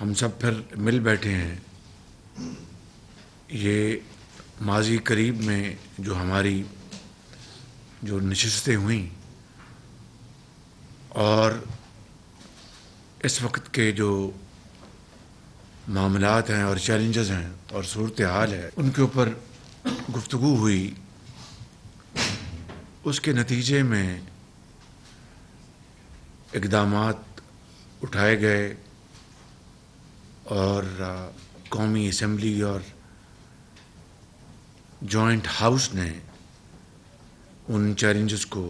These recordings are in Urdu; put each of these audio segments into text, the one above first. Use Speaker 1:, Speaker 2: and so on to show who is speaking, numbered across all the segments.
Speaker 1: ہم سب پھر مل بیٹھے ہیں یہ ماضی قریب میں جو ہماری جو نشستیں ہوئیں اور اس وقت کے جو معاملات ہیں اور چیلنجز ہیں اور صورتحال ہے ان کے اوپر گفتگو ہوئی، اس کے نتیجے میں اقدامات اٹھائے گئے اور قومی اسمبلی اور جوائنٹ ہاؤس نے ان چیلنجز کو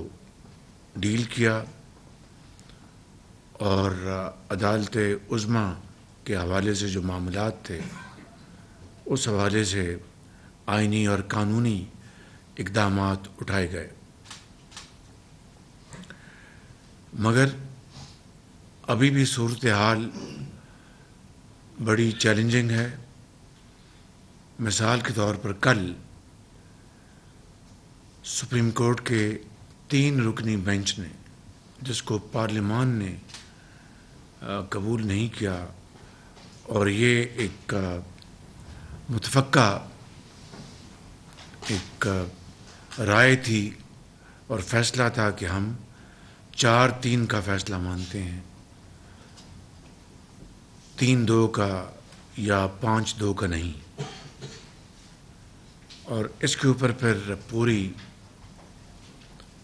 Speaker 1: ڈیل کیا اور عدالت عظمیٰ کے حوالے سے جو معاملات تھے اس حوالے سے آئینی اور قانونی اقدامات اٹھائے گئے، مگر ابھی بھی صورتحال بڑی چیلنجنگ ہے۔ مثال کے طور پر کل سپریم کورٹ کے 3 رکنی بینچ نے، جس کو پارلیمان نے قبول نہیں کیا، اور یہ ایک متفقہ ایک رائے تھی اور فیصلہ تھا کہ ہم 4-3 کا فیصلہ مانتے ہیں، 3-2 کا یا 5-2 کا نہیں، اور اس کے اوپر پھر پوری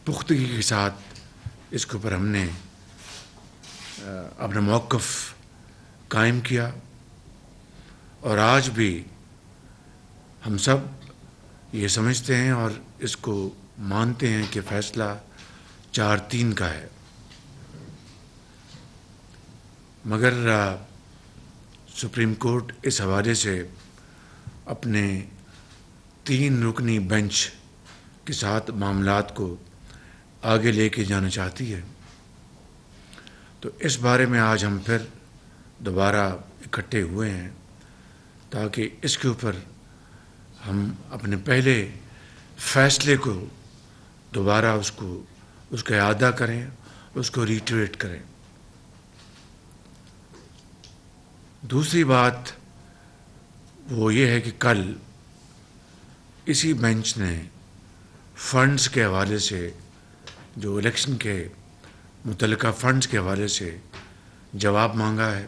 Speaker 1: پختگی کے ساتھ اس کے اوپر ہم نے اپنا موقف قائم کیا، اور آج بھی ہم سب یہ سمجھتے ہیں اور اس کو مانتے ہیں کہ فیصلہ 4-3 کا ہے، مگر سپریم کورٹ اس حوالے سے اپنے 3 رکنی بینچ کے ساتھ معاملات کو آگے لے کے جانا چاہتی ہے۔ تو اس بارے میں آج ہم پھر دوبارہ اکٹھے ہوئے ہیں تاکہ اس کے اوپر ہم اپنے پہلے فیصلے کو دوبارہ اس کا اعادہ کریں، اس کو ریٹریٹ کریں۔ دوسری بات وہ یہ ہے کہ کل اسی بینچ نے فنڈز کے حوالے سے، جو الیکشن کے متعلقہ فنڈز کے حوالے سے جواب مانگا ہے۔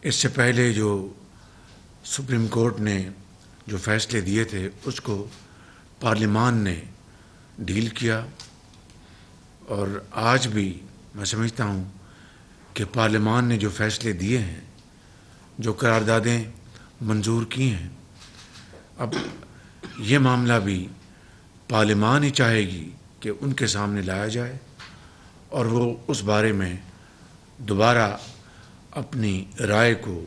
Speaker 1: اس سے پہلے جو سپریم کورٹ نے جو فیصلے دیے تھے اس کو پارلیمان نے ڈیل کیا، اور آج بھی میں سمجھتا ہوں کہ پارلیمان نے جو فیصلے دیے ہیں، جو قراردادیں منظور کی ہیں، اب یہ معاملہ بھی پارلیمان ہی چاہے گی کہ ان کے سامنے لایا جائے اور وہ اس بارے میں دوبارہ اپنی رائے کو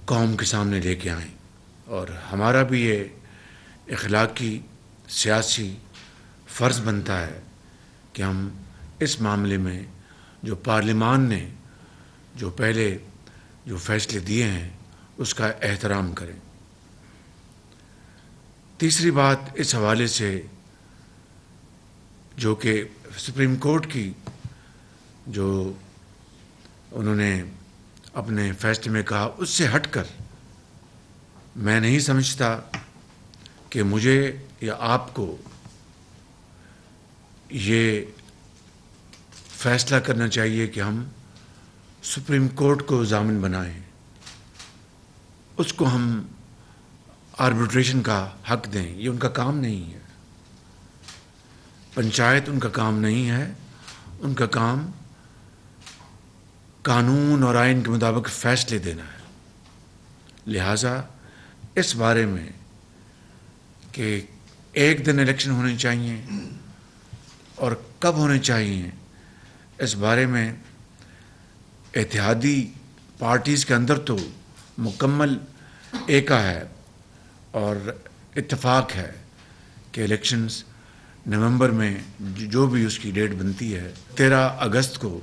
Speaker 1: قوم کے سامنے لے کے آئیں، اور ہمارا بھی یہ اخلاقی سیاسی فرض بنتا ہے کہ ہم اس معاملے میں جو پارلیمان نے جو پہلے جو فیصلے دیے ہیں اس کا احترام کریں۔ تیسری بات اس حوالے سے جو کہ سپریم کورٹ کی جو انہوں نے اپنے فیصلے میں کہا، اس سے ہٹ کر میں نہیں سمجھتا کہ مجھے یا آپ کو یہ فیصلہ کرنا چاہیے کہ ہم سپریم کورٹ کو ضامن بنائیں، اس کو ہم آربیٹریشن کا حق دیں۔ یہ ان کا کام نہیں ہے، پنچایت ان کا کام نہیں ہے، ان کا کام قانون اور آئین کے مطابق فیصلے دینا ہے۔ لہٰذا اس بارے میں کہ ایک دن الیکشن ہونے چاہیے اور کب ہونے چاہیے، اس بارے میں اتحادی پارٹیز کے اندر تو مکمل ایکا ہے اور اتفاق ہے کہ الیکشنز نومبر میں جو بھی اس کی ڈیٹ بنتی ہے، 13 اگست کو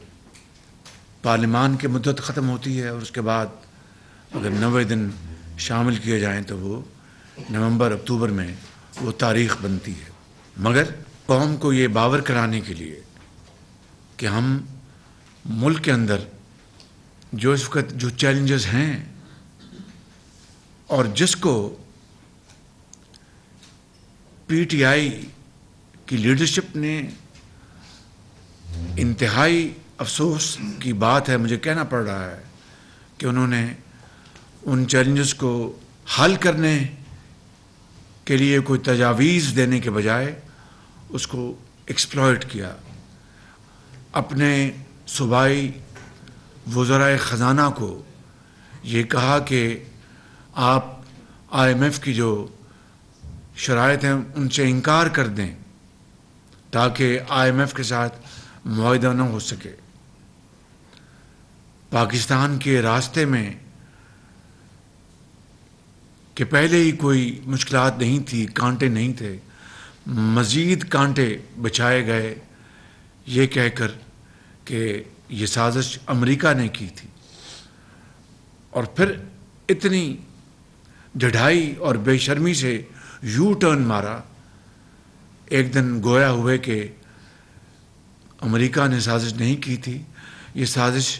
Speaker 1: پارلیمان کی مدت ختم ہوتی ہے، اور اس کے بعد اگر 90 دن شامل کیے جائیں تو وہ نومبر اکتوبر میں وہ تاریخ بنتی ہے۔ مگر قوم کو یہ باور کرانے کے لیے کہ ہم ملک کے اندر جو اس وقت جو چیلنجز ہیں اور جس کو پی ٹی آئی کی لیڈرشپ نے انتہائی افسوس کی بات ہے مجھے کہنا پڑ رہا ہے کہ انہوں نے ان چیلنجز کو حل کرنے کے لیے کوئی تجاویز دینے کے بجائے اس کو ایکسپلائٹ کیا. اپنے صوبائی وزرائے خزانہ کو یہ کہا کہ آپ آئی ایم ایف کی جو شرائط ہیں ان سے انکار کر دیں تاکہ آئی ایم ایف کے ساتھ معاہدہ نہ ہو سکے. پاکستان کے راستے میں کہ پہلے ہی کوئی مشکلات نہیں تھی، کانٹے نہیں تھے، مزید کانٹے بچھائے گئے یہ کہہ کر کہ یہ سازش امریکہ نے کی تھی، اور پھر اتنی ڈھائی اور بے شرمی سے یو ٹرن مارا. ایک دن گویا ہوئے کہ امریکہ نے سازش نہیں کی تھی، یہ سازش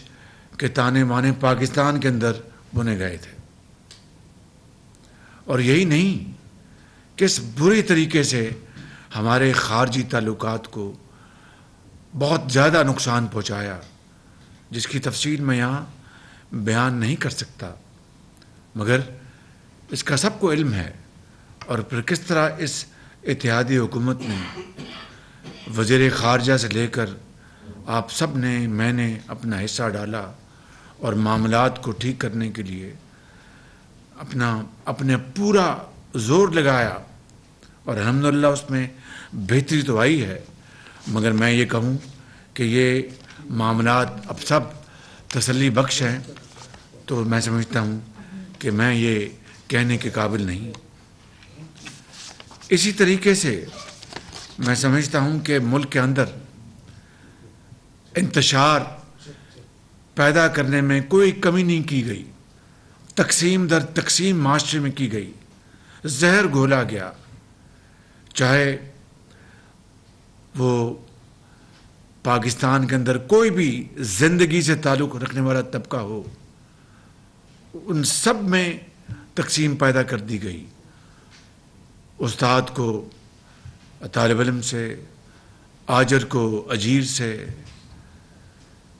Speaker 1: کے تانے بانے پاکستان کے اندر بنے گئے تھے. اور یہی نہیں، کس بری طریقے سے ہمارے خارجی تعلقات کو بہت زیادہ نقصان پہنچایا، جس کی تفصیل میں یہاں بیان نہیں کر سکتا، مگر اس کا سب کو علم ہے. اور پھر کس طرح اس اتحادی حکومت نے وزیر خارجہ سے لے کر آپ سب نے، میں نے اپنا حصہ ڈالا اور معاملات کو ٹھیک کرنے کے لیے اپنے پورا زور لگایا، اور الحمدللہ اس میں بہتری تو آئی ہے. مگر میں یہ کہوں کہ یہ معاملات اب سب تسلی بخش ہیں تو میں سمجھتا ہوں کہ میں یہ کہنے کے قابل نہیں. اسی طریقے سے میں سمجھتا ہوں کہ ملک کے اندر انتشار پیدا کرنے میں کوئی کمی نہیں کی گئی، تقسیم در تقسیم معاشرے میں کی گئی، زہر گھولا گیا، چاہے وہ پاکستان کے اندر کوئی بھی زندگی سے تعلق رکھنے والا طبقہ ہو، ان سب میں تقسیم پیدا کر دی گئی. استاد کو طالب علم سے، آجر کو اجیر سے،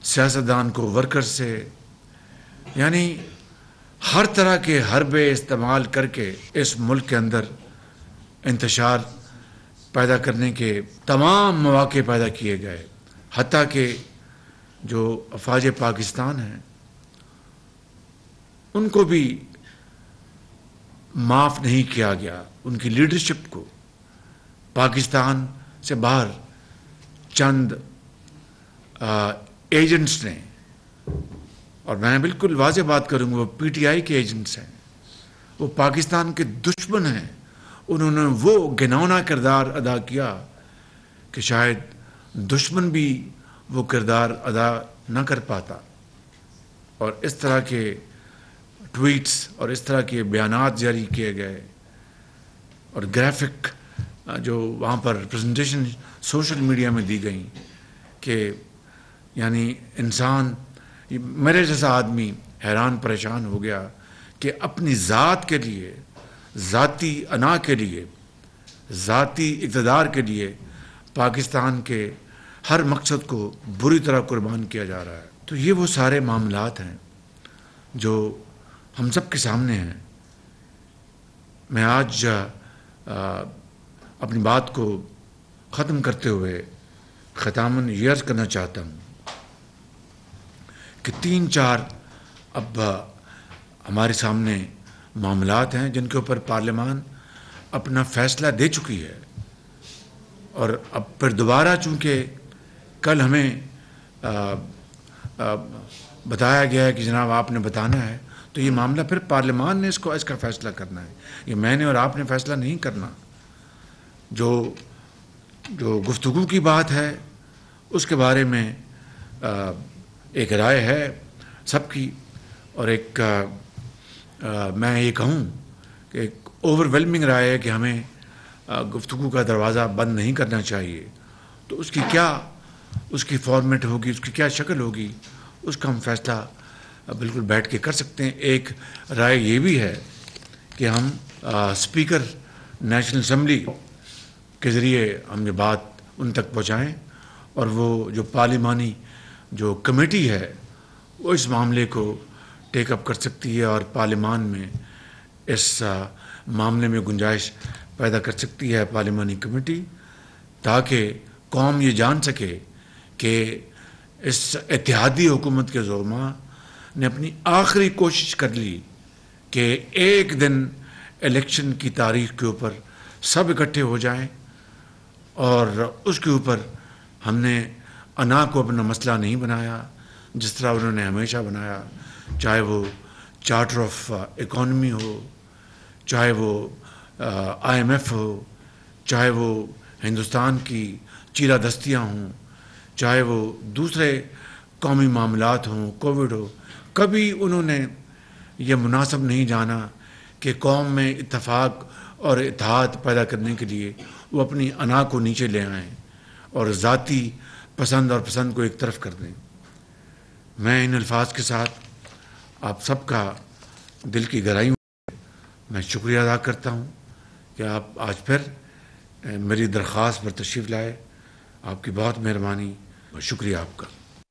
Speaker 1: سیاستدان کو ورکر سے، یعنی ہر طرح کے حربے استعمال کر کے اس ملک کے اندر انتشار پیدا کرنے کے تمام مواقع پیدا کیے گئے. حتیٰ کہ جو افواج پاکستان ہیں ان کو بھی معاف نہیں کیا گیا. ان کی لیڈرشپ کو پاکستان سے باہر چند ایجنٹس نے، اور میں بالکل واضح بات کروں گا، وہ پی ٹی آئی کے ایجنٹس ہیں، وہ پاکستان کے دشمن ہیں. انہوں نے وہ گھناؤنا کردار ادا کیا کہ شاید دشمن بھی وہ کردار ادا نہ کر پاتا. اور اس طرح کے ٹویٹس اور اس طرح کے بیانات جاری کیے گئے، اور گرافک جو وہاں پر پریزنٹیشن سوشل میڈیا میں دی گئیں کہ یعنی انسان، میرے جیسا آدمی حیران پریشان ہو گیا کہ اپنی ذات کے لیے، ذاتی انا کے لیے، ذاتی اقتدار کے لیے پاکستان کے ہر مقصد کو بری طرح قربان کیا جا رہا ہے. تو یہ وہ سارے معاملات ہیں جو ہم سب کے سامنے ہیں. میں آج اپنی بات کو ختم کرتے ہوئے ختاماً یہ عرض کرنا چاہتا ہوں کہ 3-4 اب ہمارے سامنے معاملات ہیں جن کے اوپر پارلیمان اپنا فیصلہ دے چکی ہے، اور اب پھر دوبارہ چونکہ کل ہمیں بتایا گیا ہے کہ جناب آپ نے بتانا ہے، تو یہ معاملہ پھر پارلیمان نے اس کا فیصلہ کرنا ہے. یہ میں نے اور آپ نے فیصلہ نہیں کرنا. جو گفتگو کی بات ہے اس کے بارے میں ایک رائے ہے سب کی، اور ایک میں یہ کہوں کہ ایک اوور ویلمنگ رائے ہے کہ ہمیں گفتگو کا دروازہ بند نہیں کرنا چاہیے. تو اس کی فارمیٹ ہوگی، اس کی کیا شکل ہوگی، اس کا ہم فیصلہ بالکل بیٹھ کے کر سکتے ہیں. ایک رائے یہ بھی ہے کہ ہم اسپیکر نیشنل اسمبلی کے ذریعے ہم یہ بات ان تک پہنچائیں اور وہ جو پارلیمانی جو کمیٹی ہے وہ اس معاملے کو ٹیک اپ کر سکتی ہے اور پارلیمان میں اس معاملے میں گنجائش پیدا کر سکتی ہے پارلیمانی کمیٹی، تاکہ قوم یہ جان سکے کہ اس اتحادی حکومت کے زعماء نے اپنی آخری کوشش کر لی کہ ایک دن الیکشن کی تاریخ کے اوپر سب اکٹھے ہو جائیں، اور اس کے اوپر ہم نے انا کو اپنا مسئلہ نہیں بنایا جس طرح انہوں نے ہمیشہ بنایا، چاہے وہ چارٹر آف اکانومی ہو، چاہے وہ IMF ہو، چاہے وہ ہندوستان کی چیرہ دستیاں ہوں، چاہے وہ دوسرے قومی معاملات ہوں، کووڈ ہو. کبھی انہوں نے یہ مناسب نہیں جانا کہ قوم میں اتفاق اور اتحاد پیدا کرنے کے لیے وہ اپنی انا کو نیچے لے آئیں اور ذاتی پسند اور پسند کو ایک طرف کر دیں. میں ان الفاظ کے ساتھ آپ سب کا دل کی گہرائیوں میں شکریہ ادا کرتا ہوں کہ آپ آج پھر میری درخواست پر تشریف لائے. آپ کی بہت مہربانی، شکریہ آپ کا.